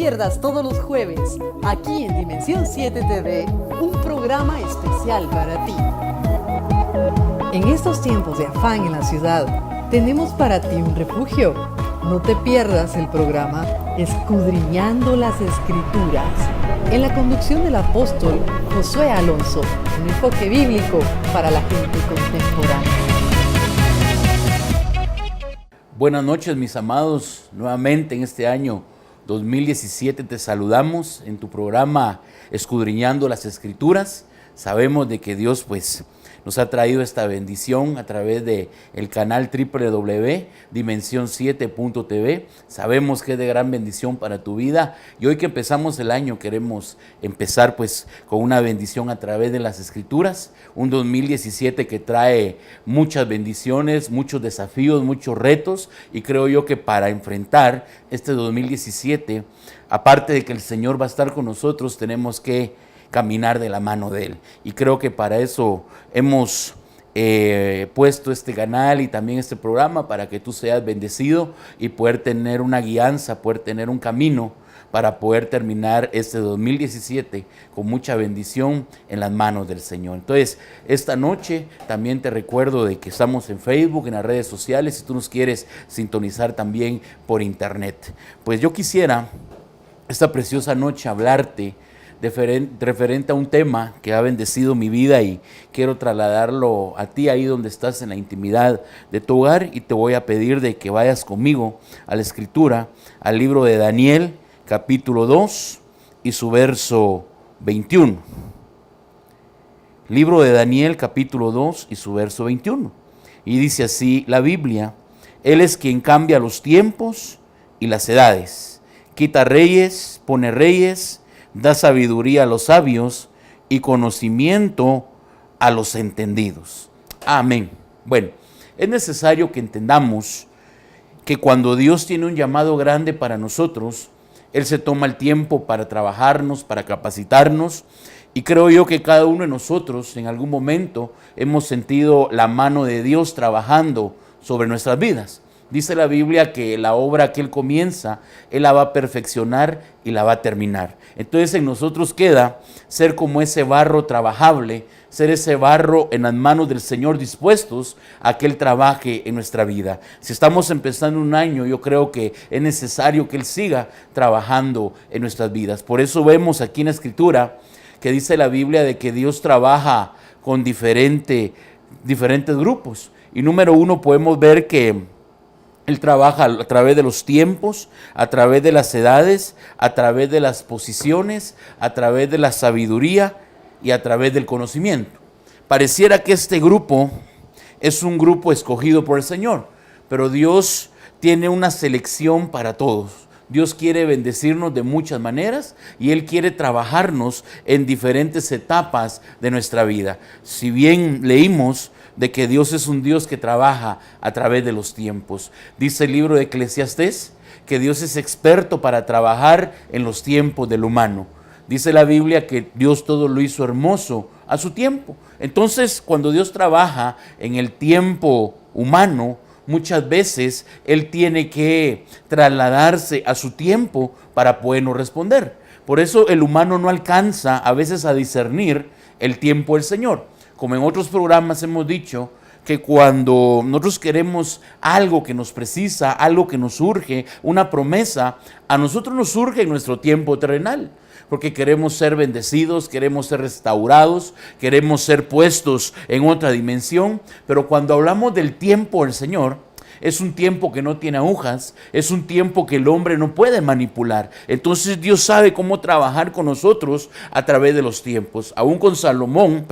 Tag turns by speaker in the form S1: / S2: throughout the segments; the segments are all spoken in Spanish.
S1: pierdas todos los jueves, aquí en Dimensión 7 TV, un programa especial para ti. En estos tiempos de afán en la ciudad, tenemos para ti un refugio. No te pierdas el programa Escudriñando las Escrituras, en la conducción del apóstol Josué Alonso, un enfoque bíblico para la gente contemporánea.
S2: Buenas noches, mis amados. Nuevamente en este año 2017 te saludamos en tu programa Escudriñando las Escrituras. Sabemos de que Dios nos ha traído esta bendición a través de el canal www.dimension7.tv. Sabemos que es de gran bendición para tu vida, y hoy que empezamos el año queremos empezar con una bendición a través de las Escrituras, un 2017 que trae muchas bendiciones, muchos desafíos, muchos retos, y creo yo que para enfrentar este 2017, aparte de que el Señor va a estar con nosotros, tenemos que caminar de la mano de Él. Y creo que para eso hemos puesto este canal y también este programa, para que tú seas bendecido y poder tener una guianza, poder tener un camino para poder terminar este 2017 con mucha bendición en las manos del Señor. Entonces, esta noche también te recuerdo de que estamos en Facebook, en las redes sociales, si tú nos quieres sintonizar también por internet. Pues yo quisiera esta preciosa noche hablarte referente a un tema que ha bendecido mi vida, y quiero trasladarlo a ti ahí donde estás en la intimidad de tu hogar, y te voy a pedir de que vayas conmigo a la Escritura, al libro de Daniel, capítulo 2 y su verso 21. Libro de Daniel, capítulo 2 y su verso 21. Y dice así la Biblia: Él es quien cambia los tiempos y las edades, quita reyes, pone reyes, da sabiduría a los sabios y conocimiento a los entendidos. Amén. Bueno, es necesario que entendamos que cuando Dios tiene un llamado grande para nosotros, Él se toma el tiempo para trabajarnos, para capacitarnos, y creo yo que cada uno de nosotros en algún momento hemos sentido la mano de Dios trabajando sobre nuestras vidas. Dice la Biblia que la obra que Él comienza, Él la va a perfeccionar y la va a terminar. Entonces en nosotros queda ser como ese barro trabajable, ser ese barro en las manos del Señor, dispuestos a que Él trabaje en nuestra vida. Si estamos empezando un año, yo creo que es necesario que Él siga trabajando en nuestras vidas. Por eso vemos aquí en la Escritura que dice la Biblia de que Dios trabaja con diferentes grupos. Y número uno, podemos ver que Él trabaja a través de los tiempos, a través de las edades, a través de las posiciones, a través de la sabiduría y a través del conocimiento. Pareciera que este grupo es un grupo escogido por el Señor, pero Dios tiene una selección para todos. Dios quiere bendecirnos de muchas maneras y Él quiere trabajarnos en diferentes etapas de nuestra vida. Si bien leímos de que Dios es un Dios que trabaja a través de los tiempos, dice el libro de Eclesiastés que Dios es experto para trabajar en los tiempos del humano. Dice la Biblia que Dios todo lo hizo hermoso a su tiempo. Entonces, cuando Dios trabaja en el tiempo humano, muchas veces Él tiene que trasladarse a su tiempo para podernos responder. Por eso el humano no alcanza a veces a discernir el tiempo del Señor. Como en otros programas hemos dicho, que cuando nosotros queremos algo que nos precisa, algo que nos surge, una promesa, a nosotros nos surge en nuestro tiempo terrenal, porque queremos ser bendecidos, queremos ser restaurados, queremos ser puestos en otra dimensión. Pero cuando hablamos del tiempo del Señor, es un tiempo que no tiene agujas, es un tiempo que el hombre no puede manipular. Entonces Dios sabe cómo trabajar con nosotros a través de los tiempos. Aún con Salomón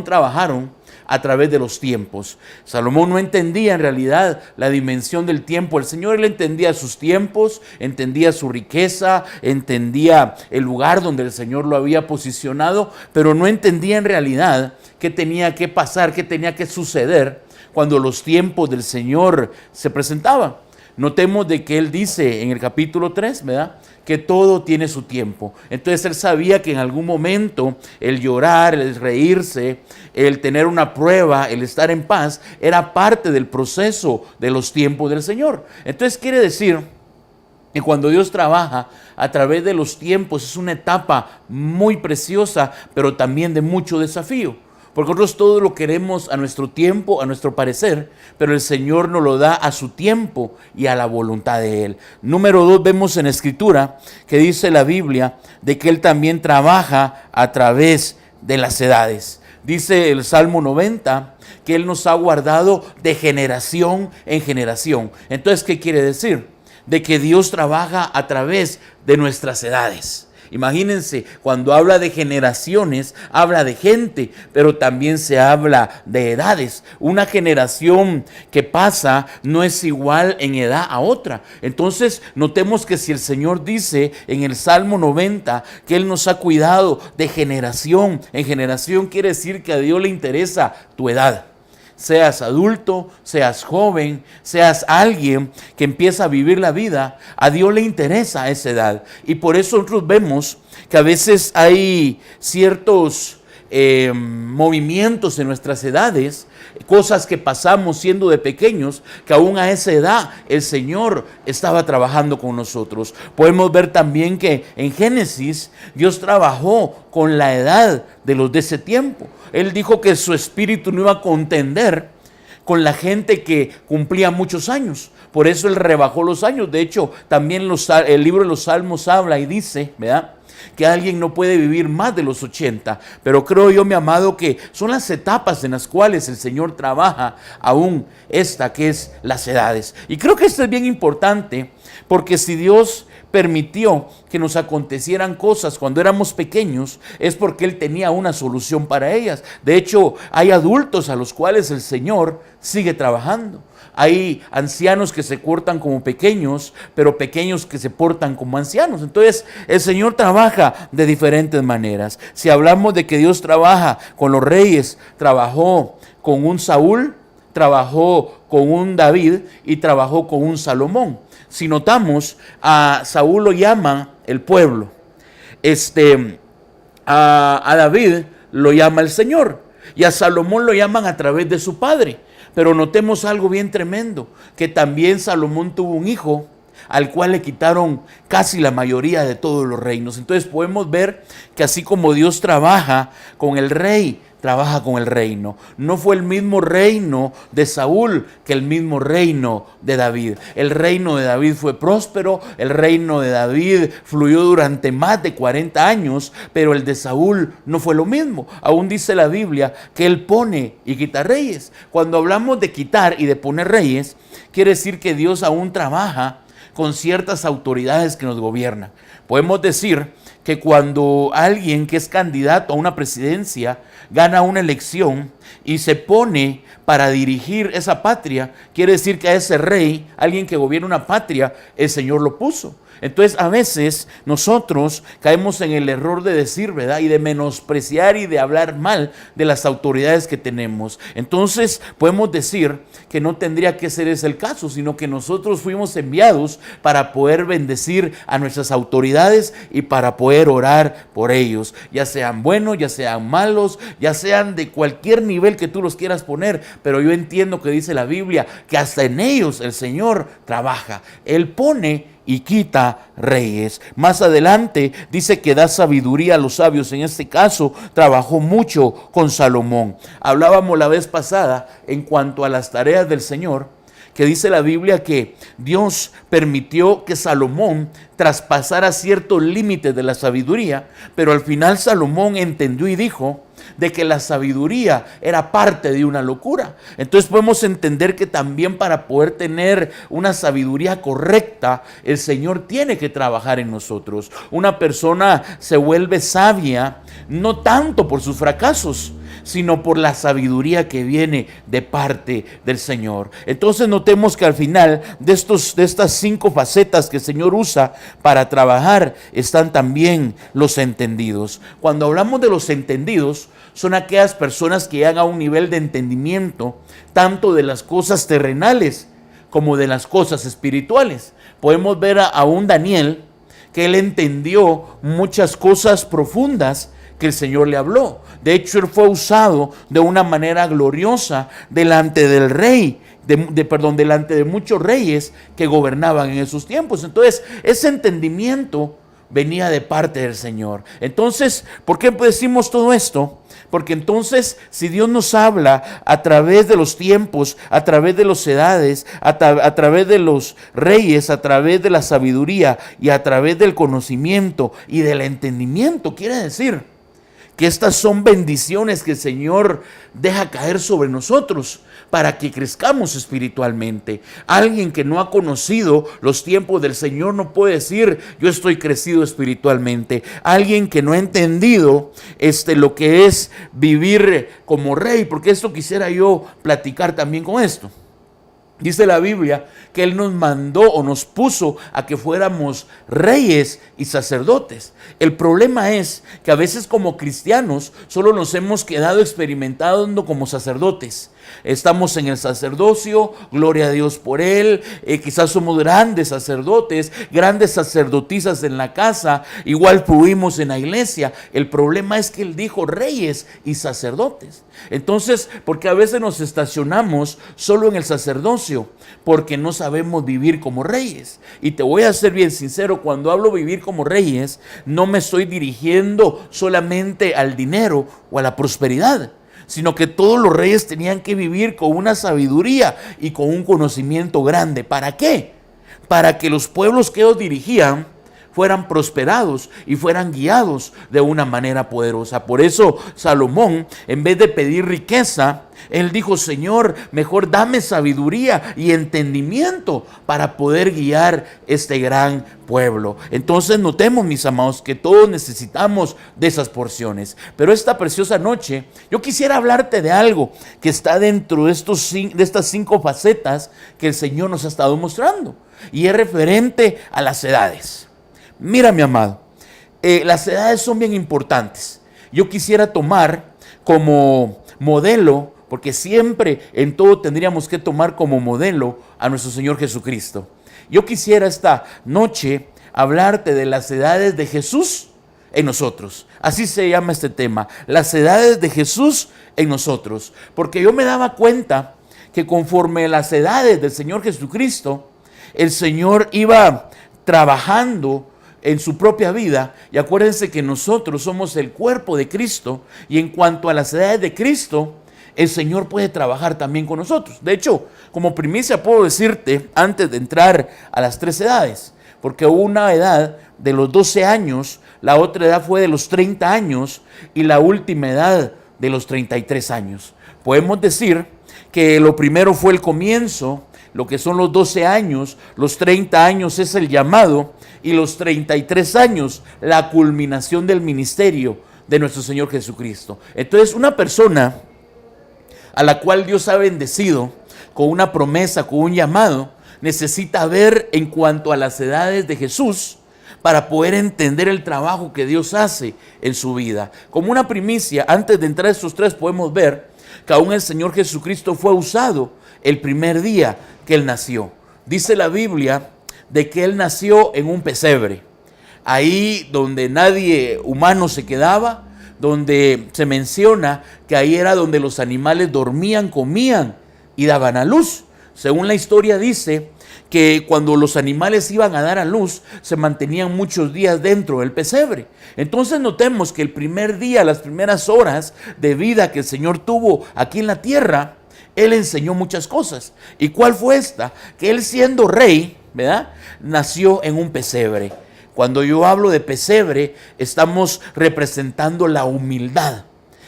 S2: trabajaron a través de los tiempos. Salomón no entendía en realidad la dimensión del tiempo. El Señor, Él entendía sus tiempos, entendía su riqueza, entendía el lugar donde el Señor lo había posicionado, pero no entendía en realidad qué tenía que pasar, qué tenía que suceder cuando los tiempos del Señor se presentaban. Notemos de que Él dice en el capítulo 3, ¿verdad?, que todo tiene su tiempo. Entonces Él sabía que en algún momento el llorar, el reírse, el tener una prueba, el estar en paz, era parte del proceso de los tiempos del Señor. Entonces quiere decir Y cuando Dios trabaja a través de los tiempos, es una etapa muy preciosa, pero también de mucho desafío. Porque nosotros todo lo queremos a nuestro tiempo, a nuestro parecer, pero el Señor nos lo da a su tiempo y a la voluntad de Él. Número 2, vemos en la Escritura que dice la Biblia de que Él también trabaja a través de las edades. Dice el Salmo 90 que Él nos ha guardado de generación en generación. Entonces, ¿qué quiere decir? De que Dios trabaja a través de nuestras edades. Imagínense, cuando habla de generaciones, habla de gente, pero también se habla de edades. Una generación que pasa no es igual en edad a otra. Entonces, notemos que si el Señor dice en el Salmo 90 que Él nos ha cuidado de generación en generación, quiere decir que a Dios le interesa tu edad. Seas adulto, seas joven, seas alguien que empieza a vivir la vida, a Dios le interesa esa edad. Y por eso nosotros vemos que a veces hay ciertos movimientos en nuestras edades, cosas que pasamos siendo de pequeños, que aún a esa edad el Señor estaba trabajando con nosotros. Podemos ver también que en Génesis Dios trabajó con la edad de los de ese tiempo. Él dijo que su espíritu no iba a contender con la gente que cumplía muchos años. Por eso Él rebajó los años. De hecho, también el libro de los Salmos habla y dice, ¿verdad?, que alguien no puede vivir más de los 80, pero creo yo, mi amado, que son las etapas en las cuales el Señor trabaja aún esta que es las edades. Y creo que esto es bien importante, porque si Dios permitió que nos acontecieran cosas cuando éramos pequeños, es porque Él tenía una solución para ellas. De hecho, hay adultos a los cuales el Señor sigue trabajando. Hay ancianos que se portan como pequeños, pero pequeños que se portan como ancianos. Entonces, el Señor trabaja de diferentes maneras. Si hablamos de que Dios trabaja con los reyes, trabajó con un Saúl, trabajó con un David y trabajó con un Salomón. Si notamos, a Saúl lo llama el pueblo, a David lo llama el Señor, y a Salomón lo llaman a través de su padre. Pero notemos algo bien tremendo, que también Salomón tuvo un hijo al cual le quitaron casi la mayoría de todos los reinos. Entonces podemos ver que así como Dios trabaja con el rey, trabaja con el reino. No fue el mismo reino de Saúl que el mismo reino de David. El reino de David fue próspero, el reino de David fluyó durante más de 40 años, pero el de Saúl no fue lo mismo. Aún dice la Biblia que Él pone y quita reyes. Cuando hablamos de quitar y de poner reyes, quiere decir que Dios aún trabaja con ciertas autoridades que nos gobiernan. Podemos decir que cuando alguien que es candidato a una presidencia gana una elección y se pone para dirigir esa patria, quiere decir que a ese rey, alguien que gobierna una patria, el Señor lo puso. Entonces a veces nosotros caemos en el error de decir, ¿verdad?, y de menospreciar y de hablar mal de las autoridades que tenemos. Entonces podemos decir que no tendría que ser ese el caso, sino que nosotros fuimos enviados para poder bendecir a nuestras autoridades y para poder orar por ellos, ya sean buenos, ya sean malos, ya sean de cualquier nivel que tú los quieras poner. Pero yo entiendo que dice la Biblia que hasta en ellos el Señor trabaja. Él pone y quita reyes. Más adelante dice que da sabiduría a los sabios. En este caso trabajó mucho con Salomón. Hablábamos la vez pasada en cuanto a las tareas del Señor, que dice la Biblia que Dios permitió que Salomón traspasara ciertos límites de la sabiduría, pero al final Salomón entendió y dijo de que la sabiduría era parte de una locura. Entonces podemos entender que también para poder tener una sabiduría correcta, el Señor tiene que trabajar en nosotros. Una persona se vuelve sabia no tanto por sus fracasos, sino por la sabiduría que viene de parte del Señor. Entonces notemos que al final de estas 5 facetas que el Señor usa para trabajar están también los entendidos. Cuando hablamos de los entendidos, son aquellas personas que llegan a un nivel de entendimiento tanto de las cosas terrenales como de las cosas espirituales. Podemos ver a un Daniel que él entendió muchas cosas profundas que el Señor le habló. De hecho, él fue usado de una manera gloriosa delante del rey delante de muchos reyes que gobernaban en esos tiempos. Entonces, ese entendimiento venía de parte del Señor. Entonces, ¿por qué decimos todo esto? Porque entonces, si Dios nos habla a través de los tiempos, a través de las edades, a través de los reyes, a través de la sabiduría y a través del conocimiento y del entendimiento, quiere decir que estas son bendiciones que el Señor deja caer sobre nosotros para que crezcamos espiritualmente. Alguien que no ha conocido los tiempos del Señor no puede decir, yo estoy crecido espiritualmente. Alguien que no ha entendido lo que es vivir como rey, porque esto quisiera yo platicar también con esto. Dice la Biblia que Él nos mandó o nos puso a que fuéramos reyes y sacerdotes. El problema es que a veces como cristianos solo nos hemos quedado experimentando como sacerdotes. Estamos en el sacerdocio, gloria a Dios por él, quizás somos grandes sacerdotes, grandes sacerdotisas en la casa, igual fluimos en la iglesia. El problema es que Él dijo reyes y sacerdotes. Entonces, porque a veces nos estacionamos solo en el sacerdocio, porque no sabemos vivir como reyes. Y te voy a ser bien sincero, cuando hablo vivir como reyes, no me estoy dirigiendo solamente al dinero o a la prosperidad, sino que todos los reyes tenían que vivir con una sabiduría y con un conocimiento grande. ¿Para qué? Para que los pueblos que ellos dirigían fueran prosperados y fueran guiados de una manera poderosa. Por eso Salomón, en vez de pedir riqueza, él dijo, Señor, mejor dame sabiduría y entendimiento para poder guiar este gran pueblo. Entonces notemos, mis amados, que todos necesitamos de esas porciones. Pero esta preciosa noche, yo quisiera hablarte de algo que está dentro de estas 5 facetas que el Señor nos ha estado mostrando. Y es referente a las edades. Mira, mi amado, las edades son bien importantes. Yo quisiera tomar como modelo, porque siempre en todo tendríamos que tomar como modelo a nuestro Señor Jesucristo. Yo quisiera esta noche hablarte de las edades de Jesús en nosotros. Así se llama este tema, las edades de Jesús en nosotros. Porque yo me daba cuenta que conforme las edades del Señor Jesucristo, el Señor iba trabajando en su propia vida. Y acuérdense que nosotros somos el cuerpo de Cristo, y en cuanto a las edades de Cristo, el Señor puede trabajar también con nosotros. De hecho, como primicia puedo decirte, antes de entrar a las 3 edades, porque hubo una edad de los 12 años, la otra edad fue de los 30 años y la última edad de los 33 años. Podemos decir que lo primero fue el comienzo, lo que son los 12 años, los 30 años es el llamado, y los 33 años la culminación del ministerio de nuestro Señor Jesucristo. Entonces, una persona a la cual Dios ha bendecido con una promesa, con un llamado, necesita ver en cuanto a las edades de Jesús para poder entender el trabajo que Dios hace en su vida. Como una primicia, antes de entrar a estos 3, podemos ver que aún el Señor Jesucristo fue usado el primer día que Él nació. Dice la Biblia de que Él nació en un pesebre, ahí donde nadie humano se quedaba, donde se menciona que ahí era donde los animales dormían, comían y daban a luz. Según la historia dice que cuando los animales iban a dar a luz, se mantenían muchos días dentro del pesebre. Entonces notemos que el primer día, las primeras horas de vida que el Señor tuvo aquí en la tierra, Él enseñó muchas cosas. ¿Y cuál fue esta? Que Él, siendo rey, ¿verdad?, nació en un pesebre. Cuando yo hablo de pesebre, estamos representando la humildad.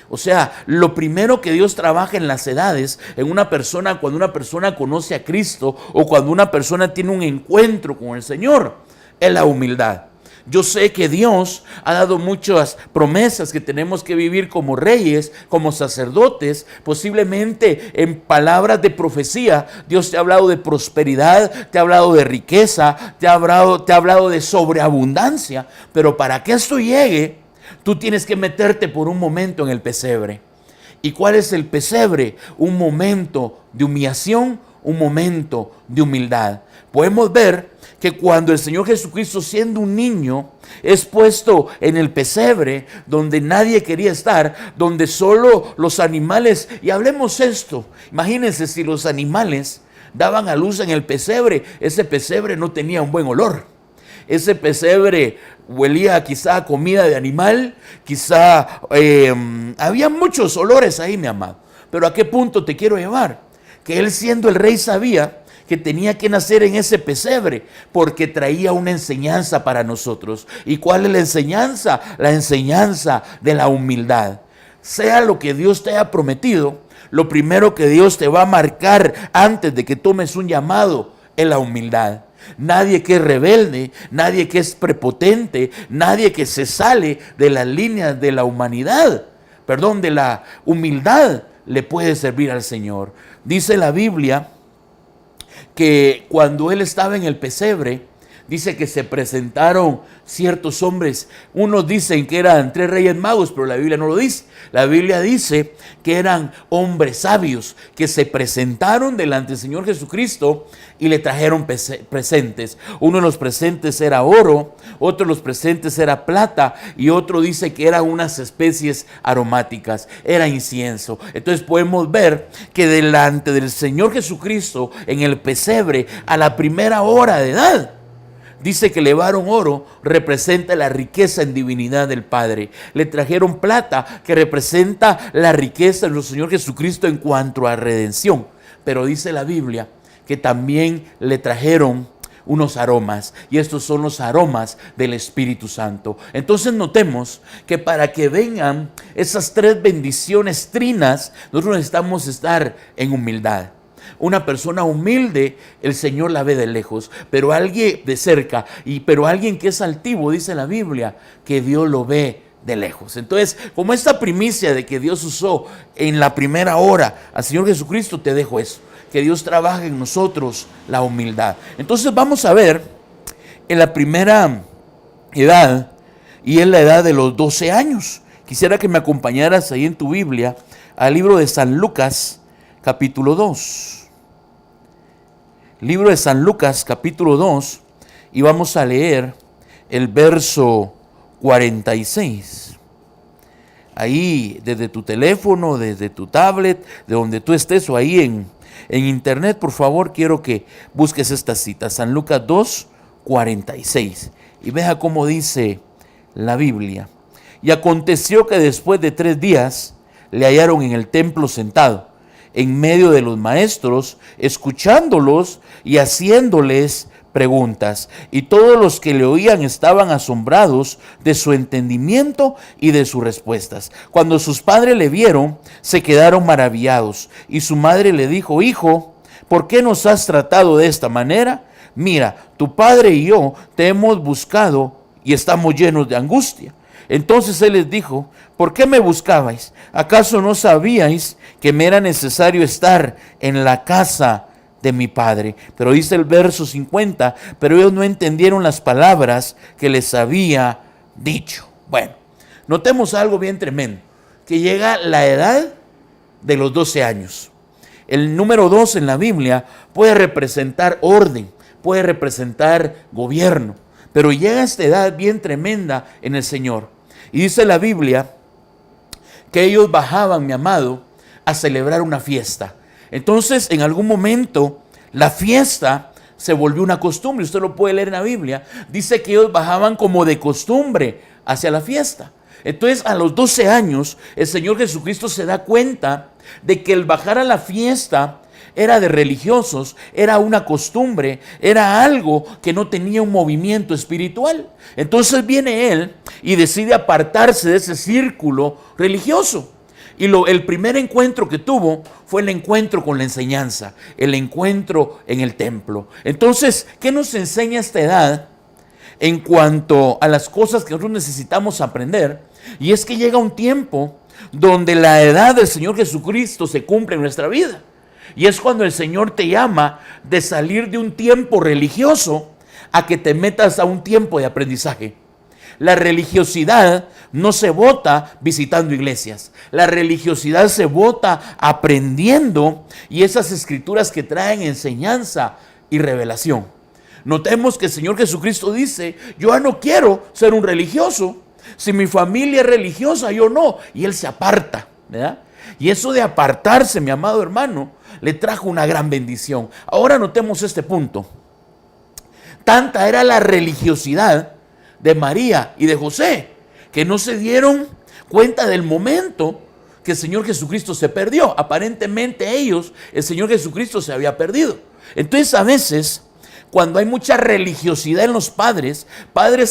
S2: O sea, lo primero que Dios trabaja en las edades, en una persona, cuando una persona conoce a Cristo o cuando una persona tiene un encuentro con el Señor, es la humildad. Yo sé que Dios ha dado muchas promesas que tenemos que vivir como reyes, como sacerdotes. Posiblemente en palabras de profecía, Dios te ha hablado de prosperidad, te ha hablado de riqueza, te ha hablado de sobreabundancia. Pero para que esto llegue, tú tienes que meterte por un momento en el pesebre. ¿Y cuál es el pesebre? Un momento de humillación, un momento de humildad. Podemos ver que cuando el Señor Jesucristo, siendo un niño, es puesto en el pesebre donde nadie quería estar, donde solo los animales, y hablemos esto, imagínense si los animales daban a luz en el pesebre, ese pesebre no tenía un buen olor. Ese pesebre huelía quizá a comida de animal, quizá había muchos olores ahí, mi amado. Pero ¿a qué punto te quiero llevar? Que él, siendo el rey, sabía que tenía que nacer en ese pesebre porque traía una enseñanza para nosotros. ¿Y cuál es la enseñanza? La enseñanza de la humildad. Sea lo que Dios te haya prometido, lo primero que Dios te va a marcar antes de que tomes un llamado es la humildad. Nadie que es rebelde, nadie que es prepotente, nadie que se sale de las líneas de la humanidad, de la humildad, le puede servir al Señor. Dice la Biblia que cuando él estaba en el pesebre, dice que se presentaron ciertos hombres. Unos dicen que eran 3 reyes magos, pero la Biblia no lo dice. La Biblia dice que eran hombres sabios que se presentaron delante del Señor Jesucristo y le trajeron presentes. Uno de los presentes era oro, otro de los presentes era plata y otro dice que eran unas especies aromáticas, era incienso. Entonces podemos ver que delante del Señor Jesucristo en el pesebre, a la primera hora de edad, dice que llevaron oro, representa la riqueza en divinidad del Padre. Le trajeron plata, que representa la riqueza de nuestro Señor Jesucristo en cuanto a redención. Pero dice la Biblia que también le trajeron unos aromas, y estos son los aromas del Espíritu Santo. Entonces notemos que para que vengan esas 3 bendiciones trinas, nosotros necesitamos estar en humildad. Una persona humilde, el Señor la ve de lejos, pero alguien de cerca, pero alguien que es altivo, dice la Biblia, que Dios lo ve de lejos. Entonces, como esta primicia de que Dios usó en la primera hora al Señor Jesucristo, te dejo eso, que Dios trabaja en nosotros la humildad. Entonces vamos a ver en la primera edad, y es la edad de los 12 años. Quisiera que me acompañaras ahí en tu Biblia al libro de San Lucas, capítulo 2. Libro de San Lucas, capítulo 2, y vamos a leer el verso 46. Ahí, desde tu teléfono, desde tu tablet, de donde tú estés, o ahí en internet, por favor, quiero que busques esta cita, San Lucas 2, 46. Y vea cómo dice la Biblia. Y aconteció que después de 3 días le hallaron en el templo sentado, en medio de los maestros, escuchándolos y haciéndoles preguntas. Y todos los que le oían estaban asombrados de su entendimiento y de sus respuestas. Cuando sus padres le vieron, se quedaron maravillados. Y su madre le dijo: Hijo, ¿por qué nos has tratado de esta manera? Mira, tu padre y yo te hemos buscado y estamos llenos de angustia. Entonces él les dijo: ¿por qué me buscabais? ¿Acaso no sabíais que me era necesario estar en la casa de mi padre? Pero dice el verso 50, pero ellos no entendieron las palabras que les había dicho. Bueno, notemos algo bien tremendo, que llega la edad de los 12 años. El número 2 en la Biblia puede representar orden, puede representar gobierno, pero llega esta edad bien tremenda en el Señor. Y dice la Biblia que ellos bajaban, mi amado, a celebrar una fiesta. Entonces, en algún momento, la fiesta se volvió una costumbre. Usted lo puede leer en la Biblia. Dice que ellos bajaban como de costumbre hacia la fiesta. Entonces, a los 12 años, el Señor Jesucristo se da cuenta de que el bajar a la fiesta era de religiosos, era una costumbre, era algo que no tenía un movimiento espiritual. Entonces viene él y decide apartarse de ese círculo religioso. Y el primer encuentro que tuvo fue el encuentro con la enseñanza, el encuentro en el templo. Entonces, ¿qué nos enseña esta edad en cuanto a las cosas que nosotros necesitamos aprender? Y es que llega un tiempo donde la edad del Señor Jesucristo se cumple en nuestra vida. Y es cuando el Señor te llama de salir de un tiempo religioso a que te metas a un tiempo de aprendizaje. La religiosidad no se vota visitando iglesias. La religiosidad se vota aprendiendo, y esas escrituras que traen enseñanza y revelación. Notemos que el Señor Jesucristo dice: yo ya no quiero ser un religioso. Si mi familia es religiosa, yo no. Y Él se aparta, ¿verdad? Y eso de apartarse, mi amado hermano, le trajo una gran bendición. Ahora notemos este punto. Tanta era la religiosidad de María y de José, que no se dieron cuenta del momento que el Señor Jesucristo se perdió. Aparentemente ellos, el Señor Jesucristo se había perdido. Entonces a veces, cuando hay mucha religiosidad en los padres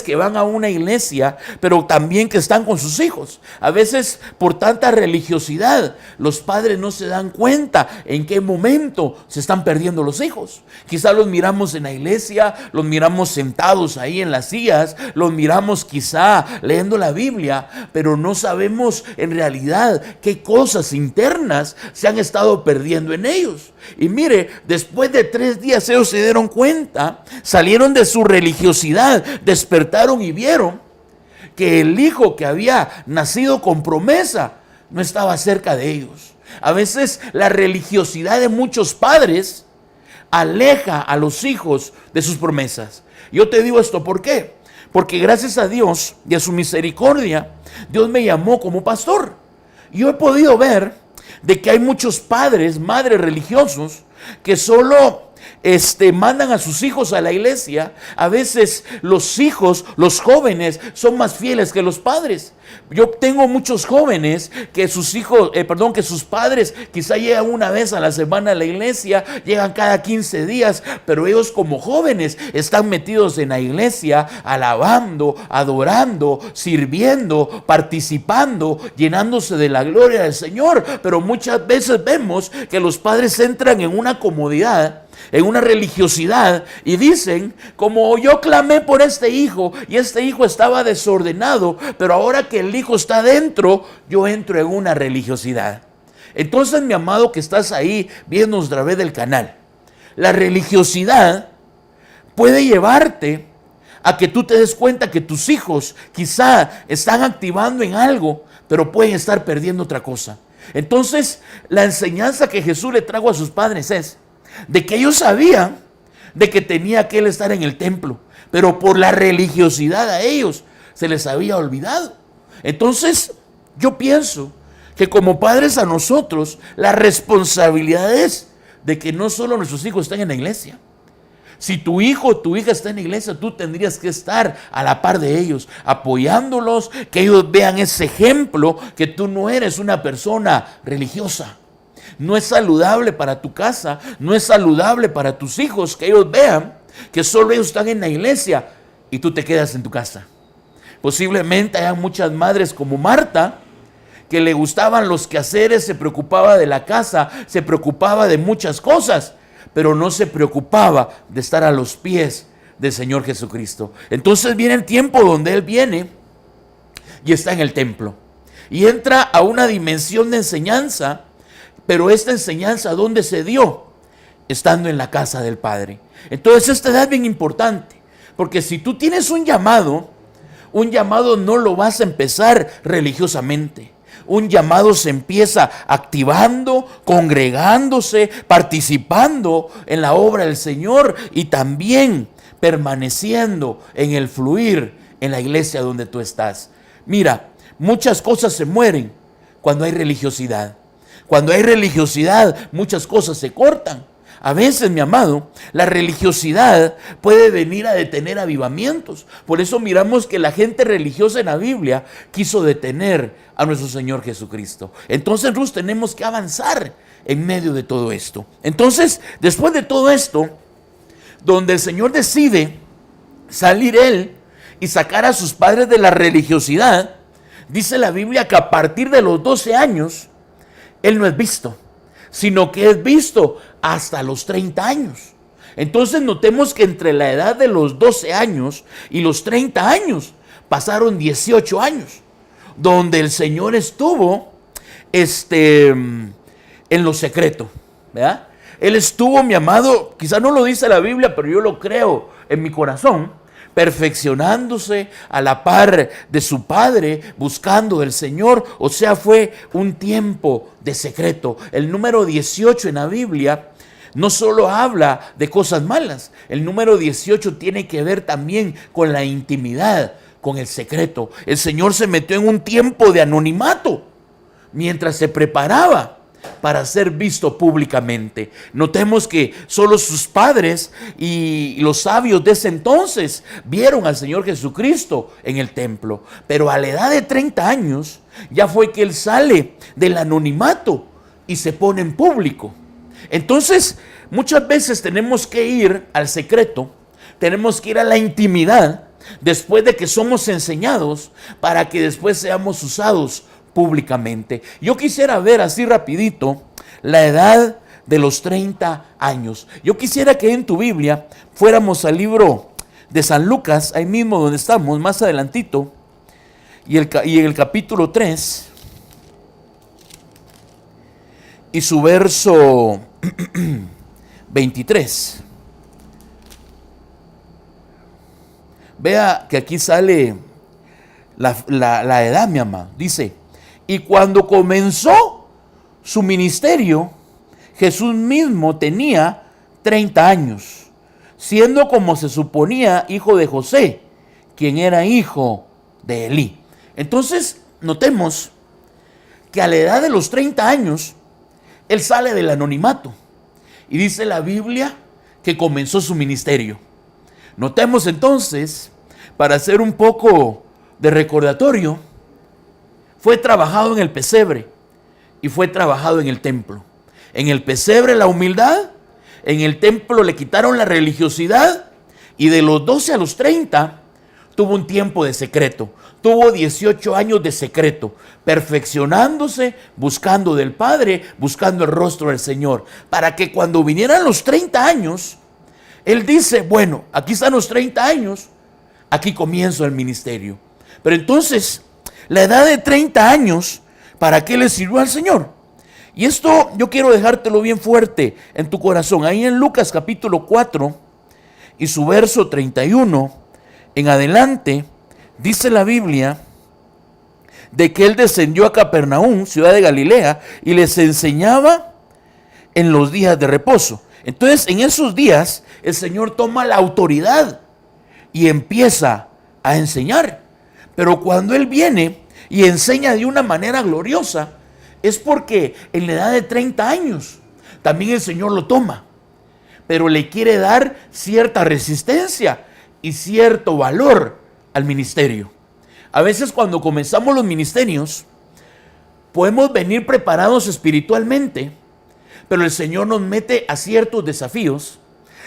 S2: que van a una iglesia, pero también que están con sus hijos. A veces por tanta religiosidad, los padres no se dan cuenta en qué momento se están perdiendo los hijos. Quizá los miramos en la iglesia, los miramos sentados ahí en las sillas, los miramos quizá leyendo la Biblia, pero no sabemos en realidad qué cosas internas se han estado perdiendo en ellos. Y mire, después de 3 días ellos se dieron cuenta, salieron de su religiosidad, despertaron y vieron que el hijo que había nacido con promesa no estaba cerca de ellos. A veces la religiosidad de muchos padres aleja a los hijos de sus promesas. Yo te digo esto, ¿por qué? Porque gracias a Dios y a su misericordia, Dios me llamó como pastor. Yo he podido ver de que hay muchos padres, madres religiosos que solo mandan a sus hijos a la iglesia. A veces los hijos, los jóvenes, son más fieles que los padres. Yo tengo muchos jóvenes que sus hijos, que sus padres quizá llegan una vez a la semana a la iglesia, llegan cada 15 días, pero ellos como jóvenes están metidos en la iglesia, alabando, adorando, sirviendo, participando, llenándose de la gloria del Señor. Pero muchas veces vemos que los padres entran en una comodidad, en una religiosidad, y dicen, como yo clamé por este hijo y este hijo estaba desordenado, pero ahora que el hijo está dentro, yo entro en una religiosidad. Entonces, mi amado que estás ahí viéndonos a través del canal, la religiosidad puede llevarte a que tú te des cuenta que tus hijos quizá están activando en algo, pero pueden estar perdiendo otra cosa. Entonces, la enseñanza que Jesús le trajo a sus padres es de que ellos sabían de que tenía que él estar en el templo, pero por la religiosidad a ellos se les había olvidado. Entonces yo pienso que como padres a nosotros la responsabilidad es de que no solo nuestros hijos estén en la iglesia. Si tu hijo o tu hija está en la iglesia, tú tendrías que estar a la par de ellos, apoyándolos, que ellos vean ese ejemplo, que tú no eres una persona religiosa. No es saludable para tu casa, no es saludable para tus hijos que ellos vean que solo ellos están en la iglesia y tú te quedas en tu casa. Posiblemente haya muchas madres como Marta que le gustaban los quehaceres, se preocupaba de la casa, se preocupaba de muchas cosas, pero no se preocupaba de estar a los pies del Señor Jesucristo. Entonces viene el tiempo donde Él viene y está en el templo y entra a una dimensión de enseñanza. Pero esta enseñanza, ¿dónde se dio? Estando en la casa del Padre. Entonces esta edad es bien importante, porque si tú tienes un llamado no lo vas a empezar religiosamente. Un llamado se empieza activando, congregándose, participando en la obra del Señor y también permaneciendo en el fluir en la iglesia donde tú estás. Mira, muchas cosas se mueren cuando hay religiosidad. Cuando hay religiosidad, muchas cosas se cortan. A veces, mi amado, la religiosidad puede venir a detener avivamientos. Por eso miramos que la gente religiosa en la Biblia quiso detener a nuestro Señor Jesucristo. Entonces, nosotros tenemos que avanzar en medio de todo esto. Entonces, después de todo esto, donde el Señor decide salir Él y sacar a sus padres de la religiosidad, dice la Biblia que a partir de los 12 años, Él no es visto, sino que es visto hasta los 30 años. Entonces notemos que entre la edad de los 12 años y los 30 años pasaron 18 años, donde el Señor estuvo en lo secreto, ¿verdad? Él estuvo, mi amado, quizá no lo dice la Biblia, pero yo lo creo en mi corazón, perfeccionándose a la par de su padre, buscando del Señor. O sea, fue un tiempo de secreto. El número 18 en la Biblia no solo habla de cosas malas, el número 18 tiene que ver también con la intimidad, con el secreto. El Señor se metió en un tiempo de anonimato, mientras se preparaba para ser visto públicamente. Notemos que solo sus padres y los sabios de ese entonces vieron al Señor Jesucristo en el templo, pero a la edad de 30 años ya fue que él sale del anonimato y se pone en público. Entonces, muchas veces tenemos que ir al secreto, tenemos que ir a la intimidad después de que somos enseñados para que después seamos usados públicamente. Yo quisiera ver así rapidito la edad de los 30 años. Yo quisiera que en tu Biblia fuéramos al libro de San Lucas, ahí mismo donde estamos, más adelantito, y en el capítulo 3 y su verso 23. Vea que aquí sale la edad, mi amado. Dice: y cuando comenzó su ministerio, Jesús mismo tenía 30 años, siendo como se suponía hijo de José, quien era hijo de Elí. Entonces, notemos que a la edad de los 30 años, él sale del anonimato. Y dice la Biblia que comenzó su ministerio. Notemos entonces, para hacer un poco de recordatorio, fue trabajado en el pesebre y fue trabajado en el templo. En el pesebre la humildad, en el templo le quitaron la religiosidad, y de los 12 a los 30 tuvo un tiempo de secreto. Tuvo 18 años de secreto, perfeccionándose, buscando del Padre, buscando el rostro del Señor, para que cuando vinieran los 30 años, él dice: bueno, aquí están los 30 años, aquí comienzo el ministerio. Pero entonces, la edad de 30 años, ¿para qué le sirvió al Señor? Y esto yo quiero dejártelo bien fuerte en tu corazón. Ahí en Lucas capítulo 4 y su verso 31 en adelante, dice la Biblia de que él descendió a Capernaum, ciudad de Galilea, y les enseñaba en los días de reposo. Entonces, en esos días, el Señor toma la autoridad y empieza a enseñar. Pero cuando él viene y enseña de una manera gloriosa, es porque en la edad de 30 años también el Señor lo toma, pero le quiere dar cierta resistencia y cierto valor al ministerio. A veces cuando comenzamos los ministerios, podemos venir preparados espiritualmente, pero el Señor nos mete a ciertos desafíos,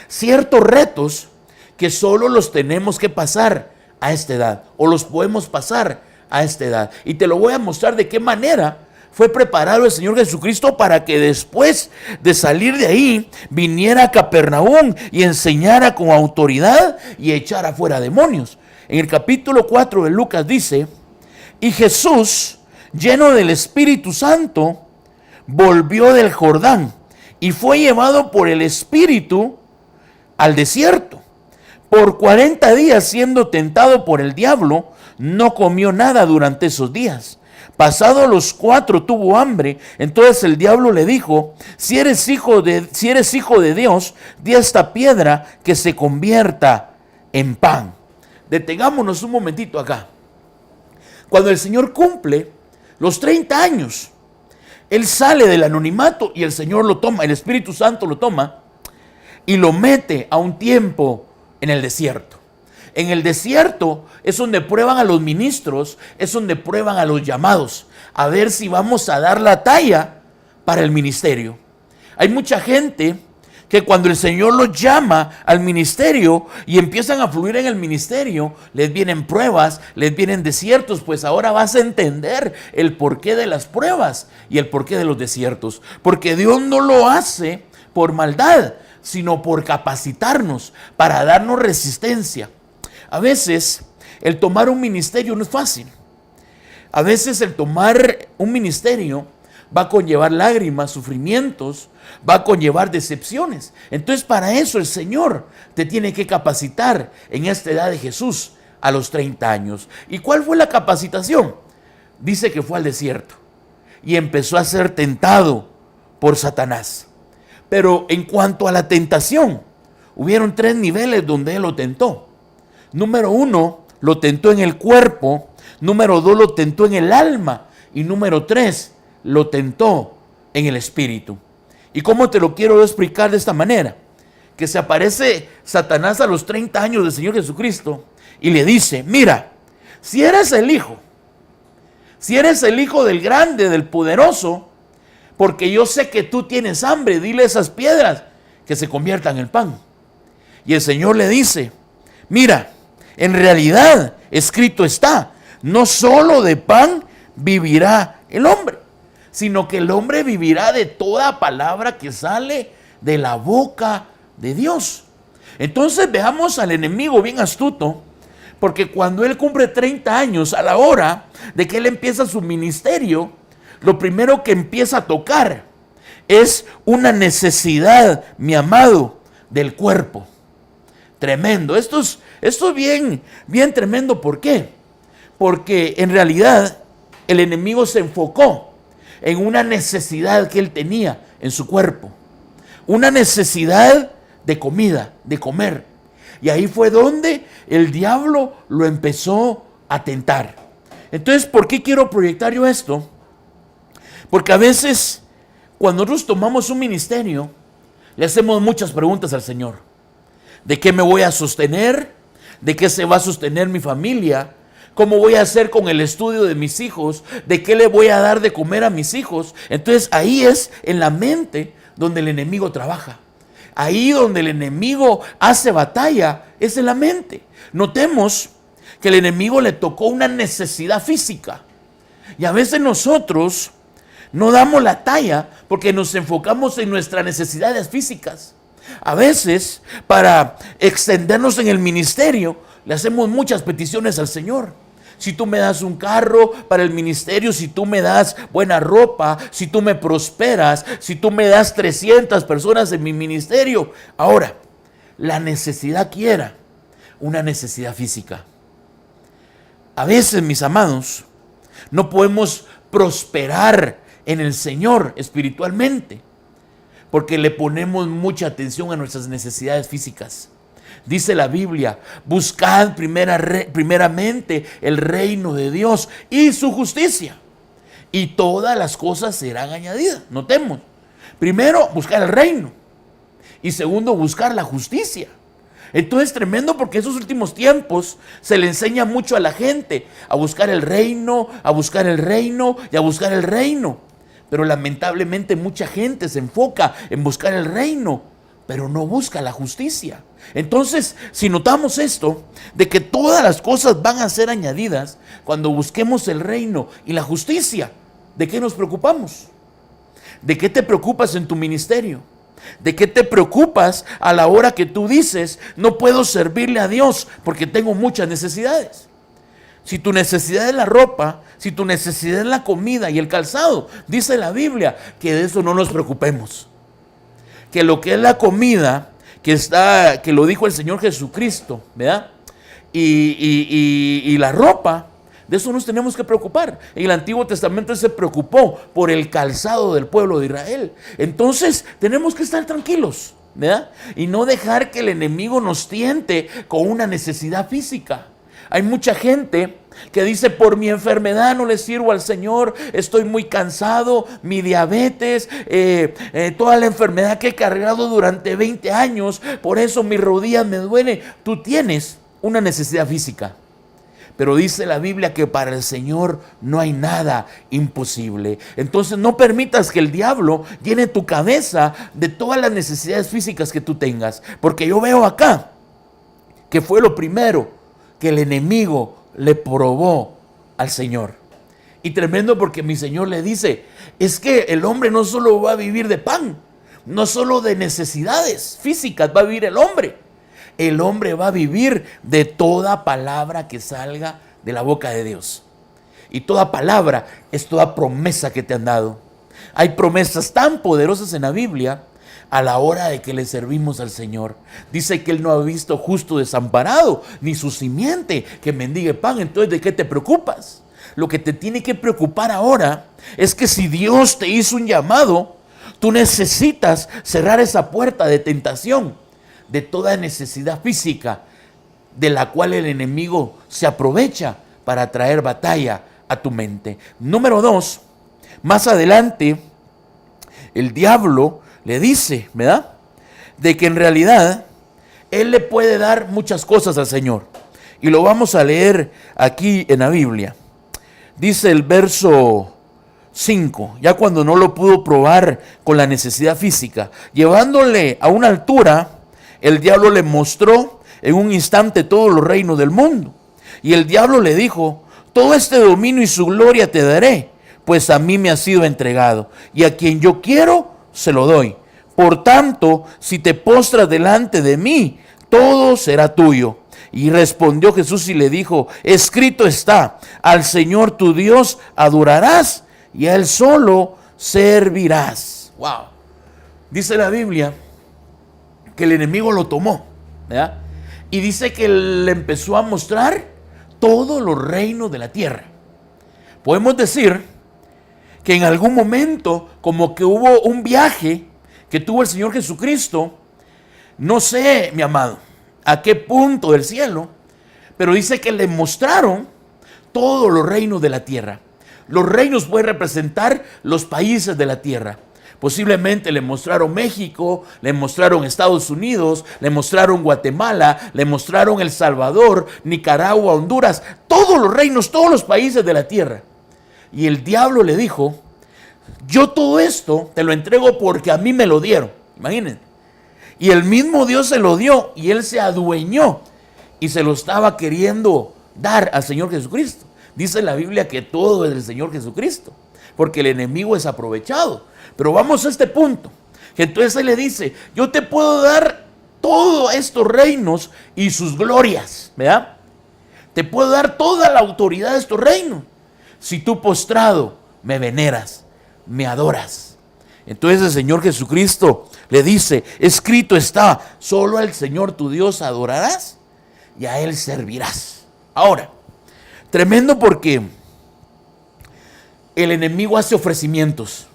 S2: ciertos retos que solo los tenemos que pasar a esta edad, o los podemos pasar a esta edad. Y te lo voy a mostrar de qué manera fue preparado el Señor Jesucristo para que después de salir de ahí viniera a Capernaum y enseñara con autoridad y echara fuera demonios. En el capítulo 4 de Lucas dice: y Jesús, lleno del Espíritu Santo, volvió del Jordán y fue llevado por el Espíritu al desierto. Por 40 días siendo tentado por el diablo, no comió nada durante esos días. Pasados los 4 tuvo hambre. Entonces el diablo le dijo: si eres hijo de Dios, di a esta piedra que se convierta en pan. Detengámonos un momentito acá. Cuando el Señor cumple los 30 años, él sale del anonimato y el Señor lo toma, el Espíritu Santo lo toma y lo mete a un tiempo en el desierto. En el desierto es donde prueban a los ministros, es donde prueban a los llamados, a ver si vamos a dar la talla para el ministerio. Hay mucha gente que cuando el Señor los llama al ministerio y empiezan a fluir en el ministerio, les vienen pruebas, les vienen desiertos. Pues ahora vas a entender el porqué de las pruebas y el porqué de los desiertos. Porque Dios no lo hace por maldad, sino por capacitarnos, para darnos resistencia. A veces el tomar un ministerio no es fácil. A veces el tomar un ministerio va a conllevar lágrimas, sufrimientos, va a conllevar decepciones. Entonces, para eso el Señor te tiene que capacitar en esta edad de Jesús a los 30 años. ¿Y cuál fue la capacitación? Dice que fue al desierto y empezó a ser tentado por Satanás. Pero en cuanto a la tentación, hubieron 3 niveles donde él lo tentó. Número 1, lo tentó en el cuerpo. Número 2, lo tentó en el alma. Y número 3, lo tentó en el espíritu. ¿Y cómo te lo quiero explicar de esta manera? Que se aparece Satanás a los 30 años del Señor Jesucristo y le dice: mira, si eres el Hijo del grande, del poderoso, porque yo sé que tú tienes hambre, dile a esas piedras que se conviertan en pan. Y el Señor le dice: mira, en realidad escrito está, no solo de pan vivirá el hombre, sino que el hombre vivirá de toda palabra que sale de la boca de Dios. Entonces veamos al enemigo bien astuto, porque cuando él cumple 30 años, a la hora de que él empieza su ministerio, lo primero que empieza a tocar es una necesidad, mi amado, del cuerpo. Tremendo. Esto es bien tremendo. ¿Por qué? Porque en realidad el enemigo se enfocó en una necesidad que él tenía en su cuerpo. Una necesidad de comida, de comer. Y ahí fue donde el diablo lo empezó a tentar. Entonces, ¿por qué quiero proyectar yo esto? Porque a veces, cuando nosotros tomamos un ministerio, le hacemos muchas preguntas al Señor. ¿De qué me voy a sostener? ¿De qué se va a sostener mi familia? ¿Cómo voy a hacer con el estudio de mis hijos? ¿De qué le voy a dar de comer a mis hijos? Entonces ahí es en la mente donde el enemigo trabaja. Ahí donde el enemigo hace batalla es en la mente. Notemos que el enemigo le tocó una necesidad física. Y a veces nosotros no damos la talla porque nos enfocamos en nuestras necesidades físicas. A veces, para extendernos en el ministerio, le hacemos muchas peticiones al Señor. Si tú me das un carro para el ministerio, si tú me das buena ropa, si tú me prosperas, si tú me das 300 personas en mi ministerio. Ahora, la necesidad quiera una necesidad física. A veces, mis amados, no podemos prosperar en el Señor espiritualmente porque le ponemos mucha atención a nuestras necesidades físicas. Dice la Biblia: buscad primeramente el reino de Dios y su justicia, y todas las cosas serán añadidas. Notemos, primero buscar el reino y segundo buscar la justicia. Entonces es tremendo porque en esos últimos tiempos se le enseña mucho a la gente a buscar el reino, a buscar el reino y a buscar el reino. Pero lamentablemente mucha gente se enfoca en buscar el reino, pero no busca la justicia. Entonces, si notamos esto, de que todas las cosas van a ser añadidas cuando busquemos el reino y la justicia, ¿de qué nos preocupamos? ¿De qué te preocupas en tu ministerio? ¿De qué te preocupas a la hora que tú dices: no puedo servirle a Dios porque tengo muchas necesidades? Si tu necesidad es la ropa, si tu necesidad es la comida y el calzado, dice la Biblia que de eso no nos preocupemos. Que lo que es la comida, que lo dijo el Señor Jesucristo, ¿verdad? Y la ropa, de eso nos tenemos que preocupar. En el Antiguo Testamento se preocupó por el calzado del pueblo de Israel. Entonces tenemos que estar tranquilos, ¿verdad? Y no dejar que el enemigo nos tiente con una necesidad física. Hay mucha gente que dice: por mi enfermedad no le sirvo al Señor, estoy muy cansado, mi diabetes, toda la enfermedad que he cargado durante 20 años, por eso mis rodillas me duelen. Tú tienes una necesidad física, pero dice la Biblia que para el Señor no hay nada imposible. Entonces no permitas que el diablo llene tu cabeza de todas las necesidades físicas que tú tengas, porque yo veo acá que fue lo primero que el enemigo le probó al Señor. Y tremendo porque mi Señor le dice: es que el hombre no solo va a vivir de pan, no solo de necesidades físicas va a vivir el hombre. El hombre va a vivir de toda palabra que salga de la boca de Dios. Y toda palabra es toda promesa que te han dado. Hay promesas tan poderosas en la Biblia a la hora de que le servimos al Señor. Dice que Él no ha visto justo desamparado, ni su simiente que mendigue pan. Entonces, ¿de qué te preocupas? Lo que te tiene que preocupar ahora es que si Dios te hizo un llamado, tú necesitas cerrar esa puerta de tentación, de toda necesidad física, de la cual el enemigo se aprovecha para traer batalla a tu mente. Número 2, más adelante, el diablo le dice, ¿verdad?, de que en realidad él le puede dar muchas cosas al Señor. Y lo vamos a leer aquí en la Biblia. Dice el verso 5, ya cuando no lo pudo probar con la necesidad física, llevándole a una altura, el diablo le mostró en un instante todos los reinos del mundo. Y el diablo le dijo: todo este dominio y su gloria te daré, pues a mí me ha sido entregado, y a quien yo quiero se lo doy. Por tanto, si te postras delante de mí, todo será tuyo. Y respondió Jesús y le dijo: escrito está, al Señor tu Dios adorarás y a Él solo servirás. Wow. Dice la Biblia que el enemigo lo tomó, ¿verdad? Y dice que le empezó a mostrar todos los reinos de la tierra. Podemos decir que en algún momento como que hubo un viaje que tuvo el Señor Jesucristo, no sé, mi amado, a qué punto del cielo, pero dice que le mostraron todos los reinos de la tierra. Los reinos pueden representar los países de la tierra. Posiblemente le mostraron México, le mostraron Estados Unidos, le mostraron Guatemala, le mostraron El Salvador, Nicaragua, Honduras, todos los reinos, todos los países de la tierra. Y el diablo le dijo: yo todo esto te lo entrego porque a mí me lo dieron. Imagínense. Y el mismo Dios se lo dio y él se adueñó y se lo estaba queriendo dar al Señor Jesucristo. Dice la Biblia que todo es del Señor Jesucristo, porque el enemigo es aprovechado. Pero vamos a este punto, que entonces él le dice: yo te puedo dar todos estos reinos y sus glorias, ¿verdad? Te puedo dar toda la autoridad de estos reinos, si tú postrado me veneras, me adoras. Entonces el Señor Jesucristo le dice: escrito está, solo al Señor tu Dios adorarás y a Él servirás. Ahora, tremendo, porque el enemigo hace ofrecimientos.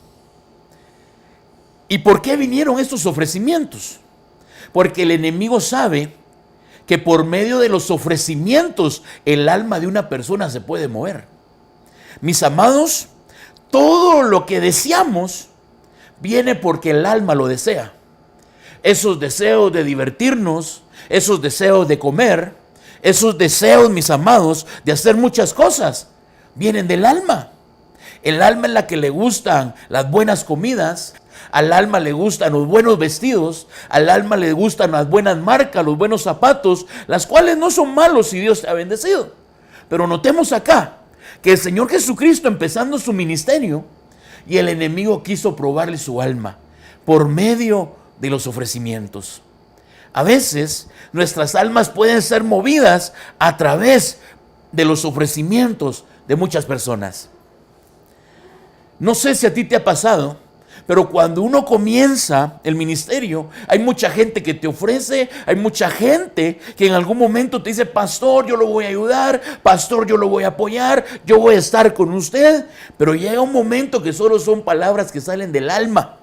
S2: ¿Y por qué vinieron estos ofrecimientos? Porque el enemigo sabe que por medio de los ofrecimientos el alma de una persona se puede mover. Mis amados, todo lo que deseamos viene porque el alma lo desea. Esos deseos de divertirnos, esos deseos de comer, esos deseos, mis amados, de hacer muchas cosas, vienen del alma. El alma es la que le gustan las buenas comidas, al alma le gustan los buenos vestidos, al alma le gustan las buenas marcas, los buenos zapatos, las cuales no son malos si Dios te ha bendecido. Pero notemos acá que el Señor Jesucristo, empezando su ministerio, y el enemigo quiso probarle su alma por medio de los ofrecimientos. A veces nuestras almas pueden ser movidas a través de los ofrecimientos de muchas personas. No sé si a ti te ha pasado, pero cuando uno comienza el ministerio, hay mucha gente que te ofrece, hay mucha gente que en algún momento te dice: pastor, yo lo voy a ayudar, pastor, yo lo voy a apoyar, yo voy a estar con usted. Pero llega un momento que solo son palabras que salen del alma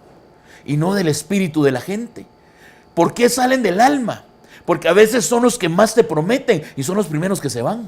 S2: y no del espíritu de la gente. ¿Por qué salen del alma? Porque a veces son los que más te prometen y son los primeros que se van.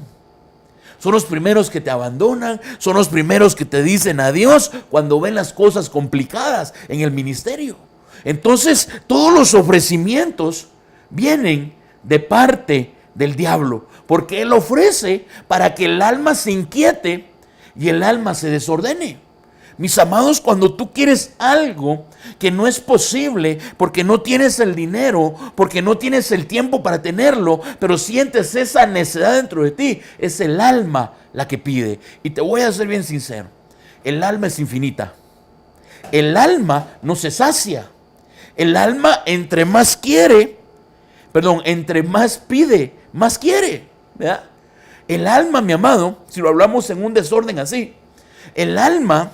S2: Son los primeros que te abandonan, son los primeros que te dicen adiós cuando ven las cosas complicadas en el ministerio. Entonces, todos los ofrecimientos vienen de parte del diablo, porque él ofrece para que el alma se inquiete y el alma se desordene. Mis amados, cuando tú quieres algo que no es posible porque no tienes el dinero, porque no tienes el tiempo para tenerlo, pero sientes esa necesidad dentro de ti, es el alma la que pide. Y te voy a ser bien sincero, el alma es infinita. El alma no se sacia. El alma entre más pide, más quiere, ¿verdad? El alma, mi amado, si lo hablamos en un desorden así, el alma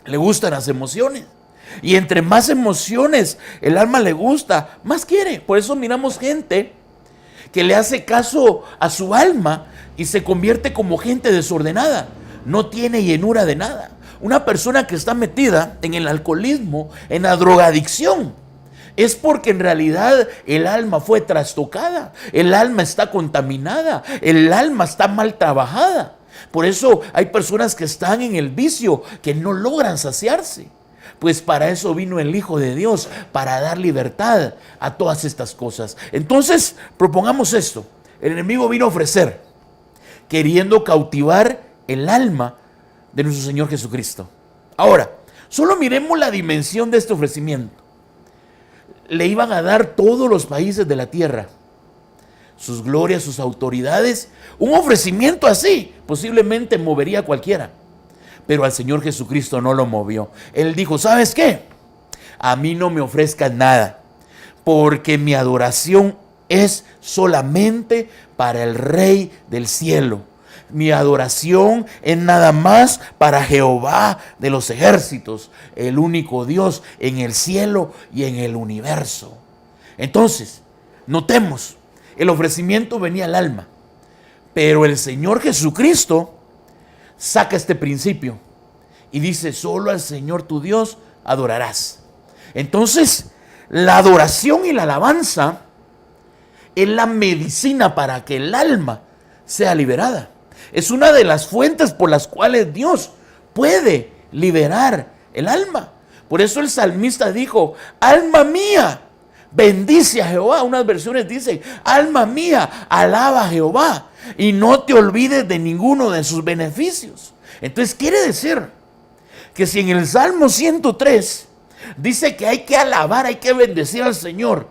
S2: le gustan las emociones. Y entre más emociones el alma le gusta, más quiere. Por eso miramos gente que le hace caso a su alma y se convierte como gente desordenada. No tiene llenura de nada. Una persona que está metida en el alcoholismo, en la drogadicción, es porque en realidad el alma fue trastocada. El alma está contaminada. El alma está mal trabajada. Por eso hay personas que están en el vicio, que no logran saciarse. Pues para eso vino el Hijo de Dios, para dar libertad a todas estas cosas. Entonces, propongamos esto. El enemigo vino a ofrecer, queriendo cautivar el alma de nuestro Señor Jesucristo. Ahora, solo miremos la dimensión de este ofrecimiento. Le iban a dar todos los países de la tierra, sus glorias, sus autoridades. Un ofrecimiento así posiblemente movería a cualquiera, pero al Señor Jesucristo no lo movió. Él dijo, ¿sabes qué? A mí no me ofrezcas nada, porque mi adoración es solamente para el Rey del cielo. Mi adoración es nada más para Jehová de los ejércitos, el único Dios en el cielo y en el universo. Entonces, notemos, el ofrecimiento venía al alma, pero el Señor Jesucristo saca este principio y dice, solo al Señor tu Dios adorarás. Entonces, la adoración y la alabanza es la medicina para que el alma sea liberada. Es una de las fuentes por las cuales Dios puede liberar el alma. Por eso el salmista dijo, alma mía, bendice a Jehová. Unas versiones dicen, alma mía, alaba a Jehová y no te olvides de ninguno de sus beneficios. Entonces quiere decir que si en el Salmo 103 dice que hay que alabar, hay que bendecir al Señor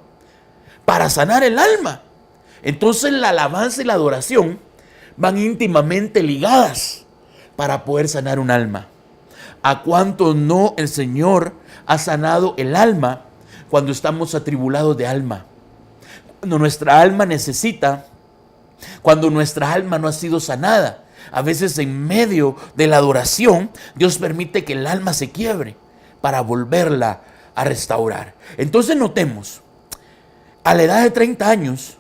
S2: para sanar el alma, entonces la alabanza y la adoración van íntimamente ligadas para poder sanar un alma. ¿A cuánto no el Señor ha sanado el alma cuando estamos atribulados de alma? Cuando nuestra alma necesita, cuando nuestra alma no ha sido sanada. A veces en medio de la adoración, Dios permite que el alma se quiebre para volverla a restaurar. Entonces notemos, a la edad de 30 años,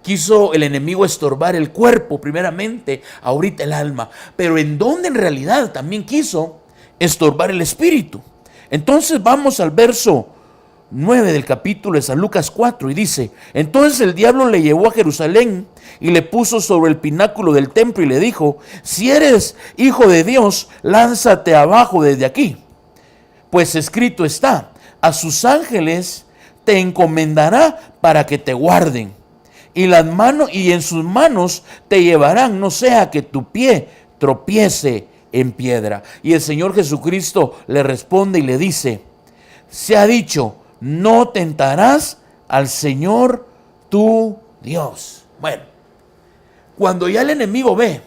S2: quiso el enemigo estorbar el cuerpo, primeramente, ahorita el alma. Pero en donde en realidad también quiso estorbar el espíritu. Entonces vamos al verso 9 del capítulo de San Lucas 4 y dice, entonces el diablo le llevó a Jerusalén y le puso sobre el pináculo del templo y le dijo, si eres hijo de Dios, lánzate abajo desde aquí. Pues escrito está, a sus ángeles te encomendará para que te guarden. Y en sus manos te llevarán, no sea que tu pie tropiece en piedra. Y el Señor Jesucristo le responde y le dice, se ha dicho, no tentarás al Señor tu Dios. Bueno, cuando ya el enemigo ve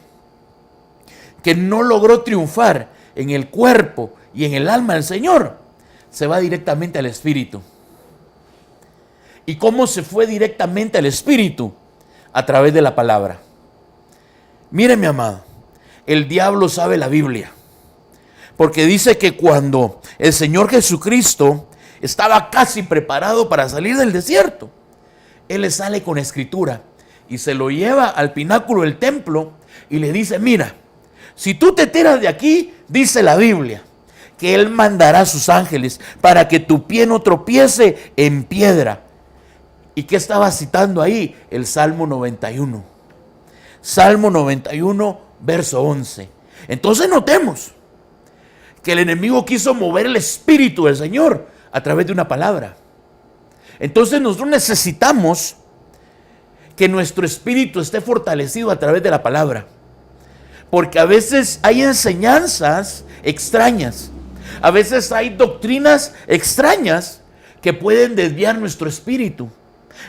S2: que no logró triunfar en el cuerpo y en el alma del Señor, se va directamente al espíritu. ¿Y cómo se fue directamente al espíritu? A través de la palabra. Mire, mi amado, el diablo sabe la Biblia, porque dice que cuando el Señor Jesucristo estaba casi preparado para salir del desierto, Él le sale con escritura y se lo lleva al pináculo del templo y le dice, mira, si tú te tiras de aquí, dice la Biblia, que Él mandará a sus ángeles para que tu pie no tropiece en piedra. ¿Y qué estaba citando ahí? El Salmo 91. Salmo 91, verso 11. Entonces notemos que el enemigo quiso mover el espíritu del Señor a través de una palabra. Entonces nosotros necesitamos que nuestro espíritu esté fortalecido a través de la palabra. Porque a veces hay enseñanzas extrañas. A veces hay doctrinas extrañas que pueden desviar nuestro espíritu.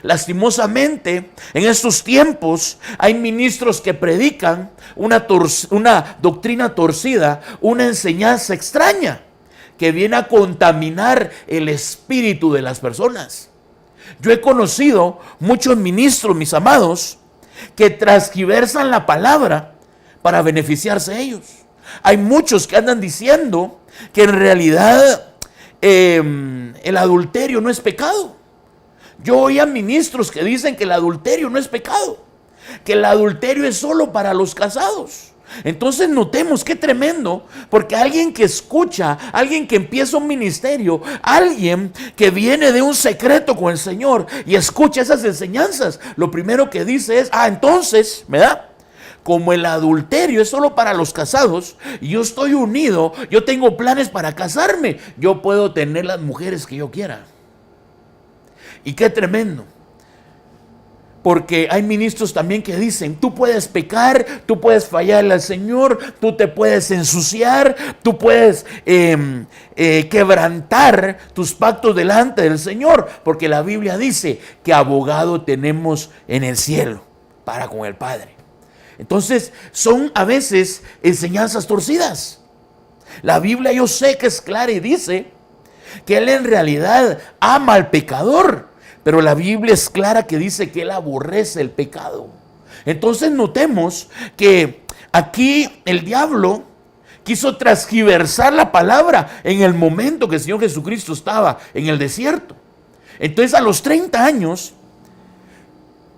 S2: Lastimosamente, en estos tiempos hay ministros que predican una doctrina torcida, una enseñanza extraña que viene a contaminar el espíritu de las personas. Yo he conocido muchos ministros, mis amados, que transgiversan la palabra para beneficiarse ellos. Hay muchos que andan diciendo que en realidad el adulterio no es pecado. Yo oía ministros que dicen que el adulterio no es pecado, que el adulterio es solo para los casados. Entonces notemos qué tremendo, porque alguien que escucha, alguien que empieza un ministerio, alguien que viene de un secreto con el Señor y escucha esas enseñanzas, lo primero que dice es, entonces, ¿verdad? como el adulterio es solo para los casados, y yo estoy unido, yo tengo planes para casarme, yo puedo tener las mujeres que yo quiera. Y qué tremendo. Porque hay ministros también que dicen, tú puedes pecar, tú puedes fallarle al Señor, tú te puedes ensuciar, tú puedes quebrantar tus pactos delante del Señor, porque la Biblia dice que abogado tenemos en el cielo para con el Padre. Entonces son a veces enseñanzas torcidas. La Biblia yo sé que es clara y dice que Él en realidad ama al pecador. Pero la Biblia es clara que dice que Él aborrece el pecado. Entonces notemos que aquí el diablo quiso transgiversar la palabra en el momento que el Señor Jesucristo estaba en el desierto. Entonces a los 30 años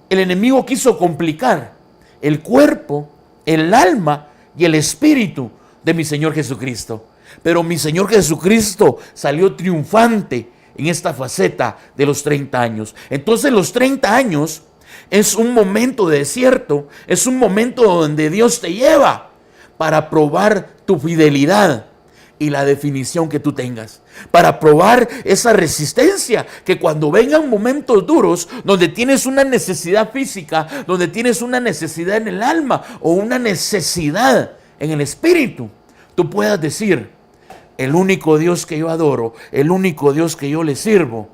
S2: el enemigo quiso complicar el cuerpo, el alma y el espíritu de mi Señor Jesucristo. Pero mi Señor Jesucristo salió triunfante en esta faceta de los 30 años. Entonces los 30 años es un momento de desierto, es un momento donde Dios te lleva para probar tu fidelidad y la definición que tú tengas, para probar esa resistencia, que cuando vengan momentos duros, donde tienes una necesidad física, donde tienes una necesidad en el alma o una necesidad en el espíritu, tú puedas decir, el único Dios que yo adoro, el único Dios que yo le sirvo,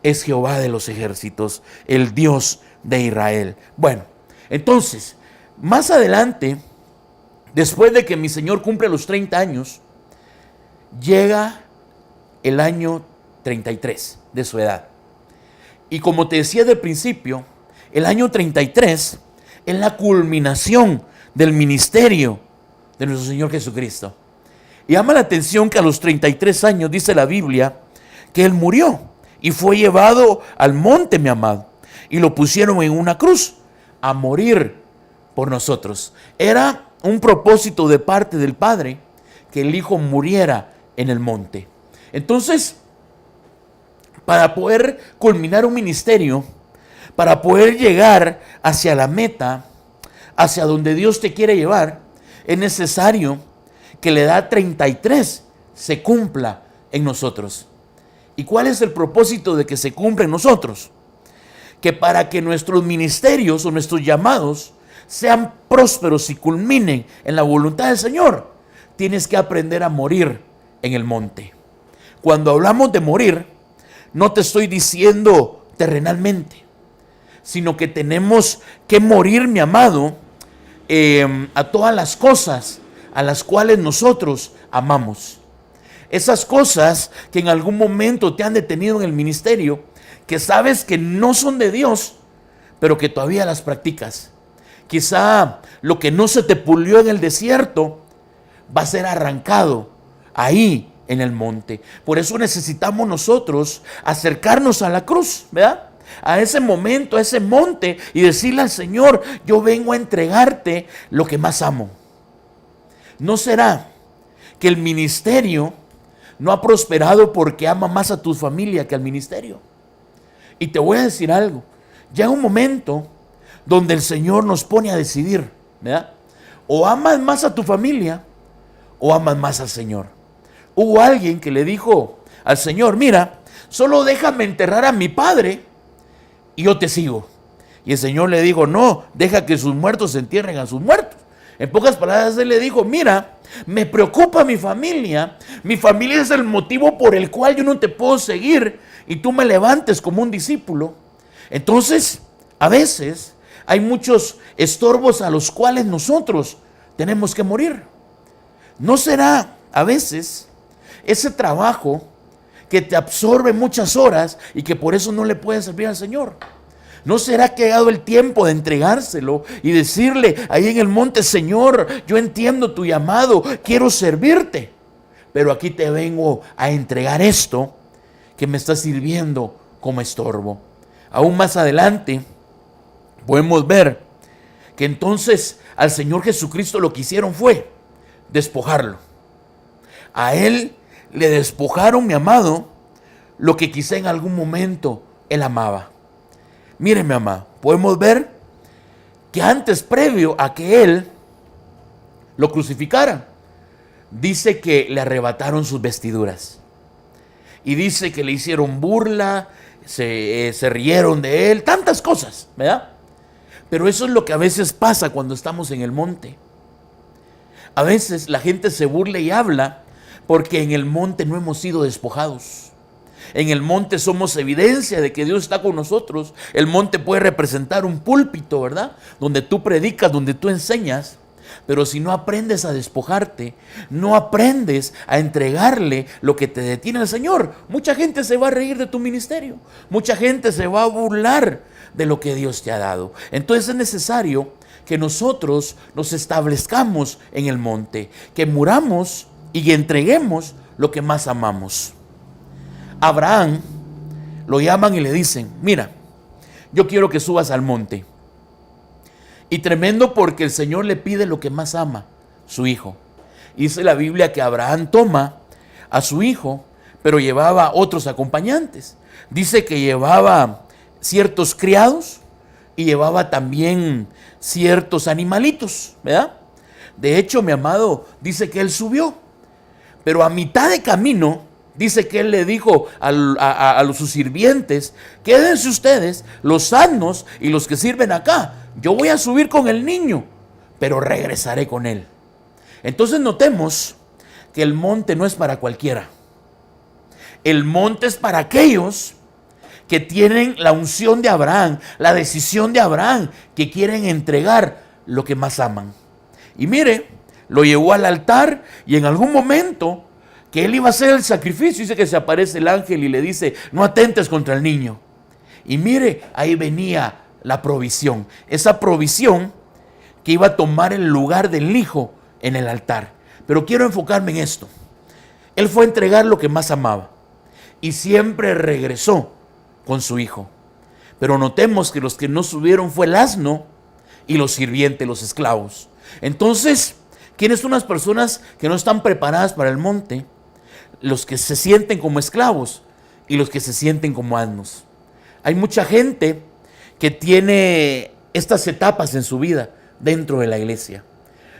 S2: es Jehová de los ejércitos, el Dios de Israel. Bueno, entonces, más adelante, después de que mi Señor cumple los 30 años, llega el año 33 de su edad. Y como te decía del principio, el año 33 es la culminación del ministerio de nuestro Señor Jesucristo. Y llama la atención que a los 33 años dice la Biblia que Él murió y fue llevado al monte, mi amado, y lo pusieron en una cruz a morir por nosotros. Era un propósito de parte del Padre que el Hijo muriera en el monte. Entonces, para poder culminar un ministerio, para poder llegar hacia la meta, hacia donde Dios te quiere llevar, es necesario que la edad 33 se cumpla en nosotros. ¿Y cuál es el propósito de que se cumpla en nosotros? Que para que nuestros ministerios o nuestros llamados sean prósperos y culminen en la voluntad del Señor, tienes que aprender a morir en el monte. Cuando hablamos de morir, no te estoy diciendo terrenalmente, sino que tenemos que morir, mi amado, a todas las cosas a las cuales nosotros amamos. Esas cosas que en algún momento te han detenido en el ministerio, que sabes que no son de Dios, pero que todavía las practicas. Quizá lo que no se te pulió en el desierto va a ser arrancado ahí en el monte. Por eso necesitamos nosotros acercarnos a la cruz, ¿verdad? A ese momento, a ese monte, y decirle al Señor, yo vengo a entregarte lo que más amo. ¿No será que el ministerio no ha prosperado porque ama más a tu familia que al ministerio? Y te voy a decir algo, llega un momento donde el Señor nos pone a decidir, ¿verdad? O amas más a tu familia o amas más al Señor. Hubo alguien que le dijo al Señor, mira, solo déjame enterrar a mi padre y yo te sigo. Y el Señor le dijo, no, deja que sus muertos se entierren a sus muertos. En pocas palabras, Él le dijo, mira, me preocupa mi familia es el motivo por el cual yo no te puedo seguir y tú me levantes como un discípulo. Entonces, a veces hay muchos estorbos a los cuales nosotros tenemos que morir. ¿No será a veces ese trabajo que te absorbe muchas horas y que por eso no le puedes servir al Señor? ¿No será que ha llegado el tiempo de entregárselo y decirle ahí en el monte, Señor, yo entiendo tu llamado, quiero servirte, pero aquí te vengo a entregar esto que me está sirviendo como estorbo? Aún más adelante podemos ver que entonces al Señor Jesucristo lo que hicieron fue despojarlo. A Él le despojaron, mi amado, lo que quizá en algún momento Él amaba. Miren, mi amado, podemos ver que antes, previo a que él lo crucificaran, dice que le arrebataron sus vestiduras. Y dice que le hicieron burla, se rieron de él, tantas cosas, ¿verdad? Pero eso es lo que a veces pasa cuando estamos en el monte. A veces la gente se burla y habla porque en el monte no hemos sido despojados. En el monte somos evidencia de que Dios está con nosotros. El monte puede representar un púlpito, ¿verdad? Donde tú predicas, donde tú enseñas. Pero si no aprendes a despojarte, no aprendes a entregarle lo que te detiene al Señor, mucha gente se va a reír de tu ministerio. Mucha gente se va a burlar de lo que Dios te ha dado. Entonces es necesario que nosotros nos establezcamos en el monte, que muramos y entreguemos lo que más amamos. Abraham lo llaman y le dicen: mira, yo quiero que subas al monte. Y tremendo, porque el Señor le pide lo que más ama, su hijo. Dice la Biblia que Abraham toma a su hijo, pero llevaba otros acompañantes. Dice que llevaba ciertos criados y llevaba también ciertos animalitos, ¿verdad? De hecho, mi amado, dice que él subió, pero a mitad de camino, dice que él le dijo a sus sirvientes: quédense ustedes, los sanos y los que sirven acá. Yo voy a subir con el niño, pero regresaré con él. Entonces notemos que el monte no es para cualquiera. El monte es para aquellos que tienen la unción de Abraham, la decisión de Abraham, que quieren entregar lo que más aman. Y mire, lo llevó al altar, y en algún momento que él iba a hacer el sacrificio, dice que se aparece el ángel y le dice: no atentes contra el niño. Y mire, ahí venía la provisión, esa provisión que iba a tomar el lugar del hijo en el altar. Pero quiero enfocarme en esto. Él fue a entregar lo que más amaba y siempre regresó con su hijo. Pero notemos que los que no subieron fue el asno y los sirvientes, los esclavos. Entonces, ¿quiénes son las personas que no están preparadas para el monte? Los que se sienten como esclavos y los que se sienten como asnos. Hay mucha gente que tiene estas etapas en su vida dentro de la iglesia.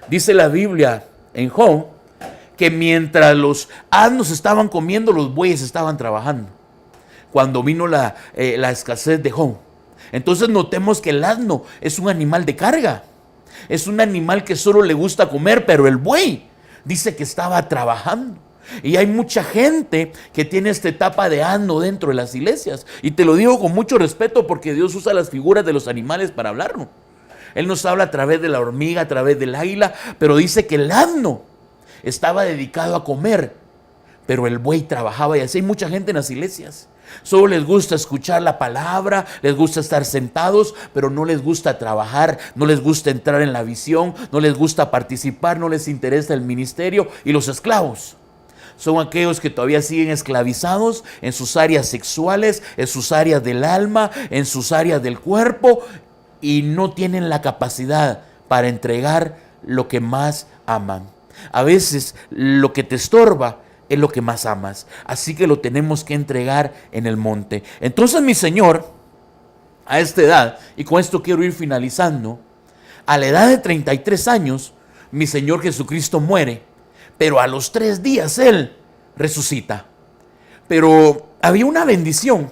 S2: Dice la Biblia en Job que mientras los asnos estaban comiendo, los bueyes estaban trabajando, cuando vino la escasez de Job. Entonces notemos que el asno es un animal de carga, es un animal que solo le gusta comer, pero el buey dice que estaba trabajando. Y hay mucha gente que tiene esta etapa de asno dentro de las iglesias. Y te lo digo con mucho respeto, porque Dios usa las figuras de los animales para hablarnos. Él nos habla a través de la hormiga, a través del águila, pero dice que el asno estaba dedicado a comer, pero el buey trabajaba. Y así hay mucha gente en las iglesias. Solo les gusta escuchar la palabra, les gusta estar sentados, pero no les gusta trabajar, no les gusta entrar en la visión, no les gusta participar, no les interesa el ministerio. Y los esclavos son aquellos que todavía siguen esclavizados en sus áreas sexuales, en sus áreas del alma, en sus áreas del cuerpo, y no tienen la capacidad para entregar lo que más aman. A veces lo que te estorba es lo que más amas, así que lo tenemos que entregar en el monte. Entonces, mi Señor, a esta edad, y con esto quiero ir finalizando, a la edad de 33 años, mi Señor Jesucristo muere, pero a los 3 días Él resucita. Pero había una bendición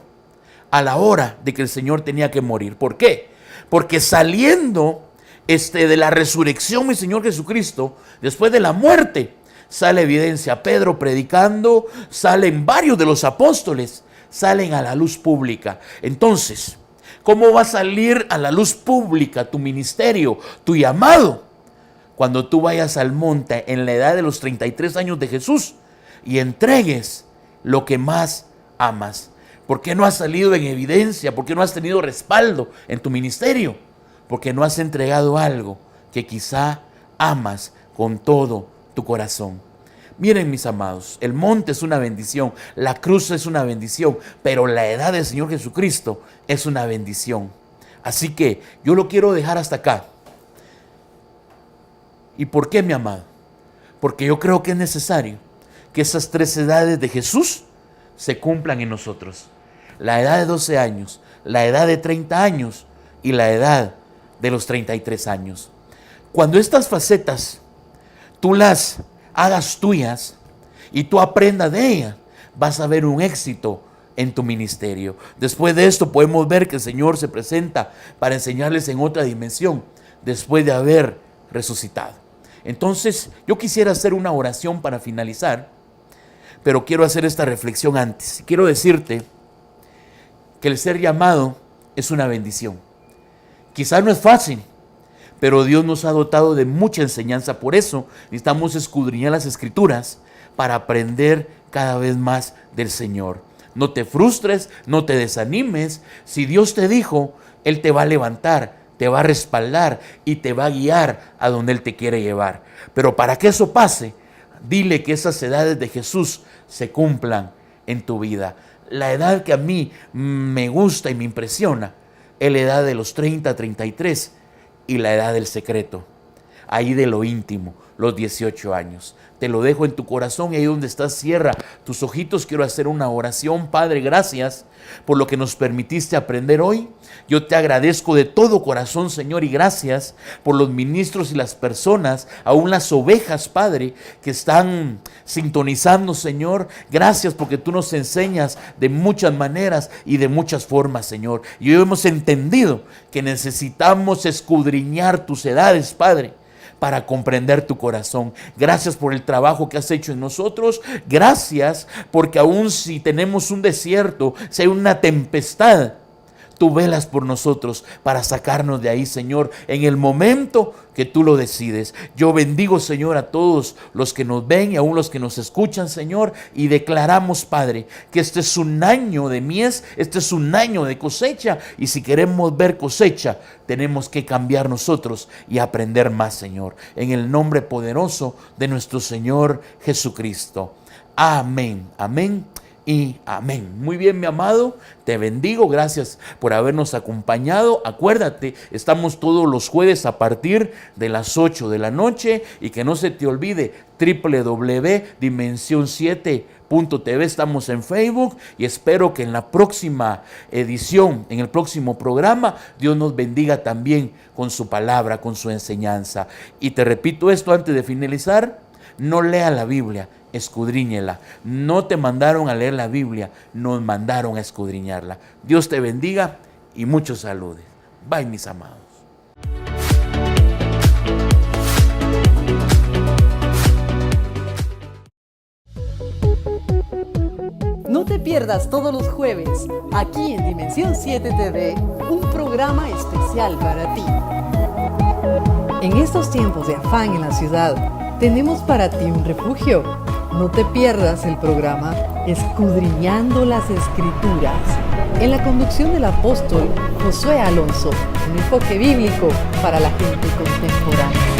S2: a la hora de que el Señor tenía que morir. ¿Por qué? Porque saliendo de la resurrección, mi Señor Jesucristo, después de la muerte, sale evidencia. Pedro predicando, salen varios de los apóstoles, salen a la luz pública. Entonces, ¿cómo va a salir a la luz pública tu ministerio, tu llamado? Cuando tú vayas al monte en la edad de los 33 años de Jesús y entregues lo que más amas. ¿Por qué no has salido en evidencia? ¿Por qué no has tenido respaldo en tu ministerio? Porque no has entregado algo que quizá amas con todo tu corazón. Miren, mis amados, el monte es una bendición, la cruz es una bendición, pero la edad del Señor Jesucristo es una bendición. Así que yo lo quiero dejar hasta acá. ¿Y por qué, mi amado? Porque yo creo que es necesario que esas 3 edades de Jesús se cumplan en nosotros. La edad de 12 años, la edad de 30 años y la edad de los 33 años. Cuando estas facetas tú las hagas tuyas y tú aprendas de ellas, vas a ver un éxito en tu ministerio. Después de esto podemos ver que el Señor se presenta para enseñarles en otra dimensión después de haber resucitado. Entonces yo quisiera hacer una oración para finalizar, pero quiero hacer esta reflexión antes. Quiero decirte que el ser llamado es una bendición. Quizás no es fácil, pero Dios nos ha dotado de mucha enseñanza. Por eso necesitamos escudriñar las Escrituras para aprender cada vez más del Señor. No te frustres, no te desanimes. Si Dios te dijo, Él te va a levantar, te va a respaldar y te va a guiar a donde Él te quiere llevar. Pero para que eso pase, dile que esas edades de Jesús se cumplan en tu vida. La edad que a mí me gusta y me impresiona es la edad de los 30, 33 y la edad del secreto. Ahí de lo íntimo, los 18 años. Te lo dejo en tu corazón y ahí donde estás, cierra tus ojitos. Quiero hacer una oración. Padre, gracias por lo que nos permitiste aprender hoy. Yo te agradezco de todo corazón, Señor, y gracias por los ministros y las personas, aún las ovejas, Padre, que están sintonizando, Señor. Gracias porque tú nos enseñas de muchas maneras y de muchas formas, Señor. Y hoy hemos entendido que necesitamos escudriñar tus edades, Padre, para comprender tu corazón. Gracias por el trabajo que has hecho en nosotros. Gracias porque aun si tenemos un desierto, si hay una tempestad, tú velas por nosotros para sacarnos de ahí, Señor, en el momento que tú lo decides. Yo bendigo, Señor, a todos los que nos ven y aún los que nos escuchan, Señor, y declaramos, Padre, que este es un año de mies, este es un año de cosecha, y si queremos ver cosecha, tenemos que cambiar nosotros y aprender más, Señor, en el nombre poderoso de nuestro Señor Jesucristo. Amén, amén y amén. Muy bien, mi amado, te bendigo, gracias por habernos acompañado. Acuérdate, estamos todos los jueves a partir de las 8 de la noche, y que no se te olvide www.dimension7.tv. estamos en Facebook, y espero que en la próxima edición, en el próximo programa, Dios nos bendiga también con su palabra, con su enseñanza. Y te repito esto antes de finalizar: no lea la Biblia, escudriñela. No te mandaron a leer la Biblia, nos mandaron a escudriñarla. Dios te bendiga y muchos saludes. Bye, mis amados.
S1: No te pierdas todos los jueves, aquí en Dimensión 7 TV, un programa especial para ti. En estos tiempos de afán en la ciudad, tenemos para ti un refugio. No te pierdas el programa Escudriñando las Escrituras, en la conducción del apóstol Josué Alonso, un enfoque bíblico para la gente contemporánea.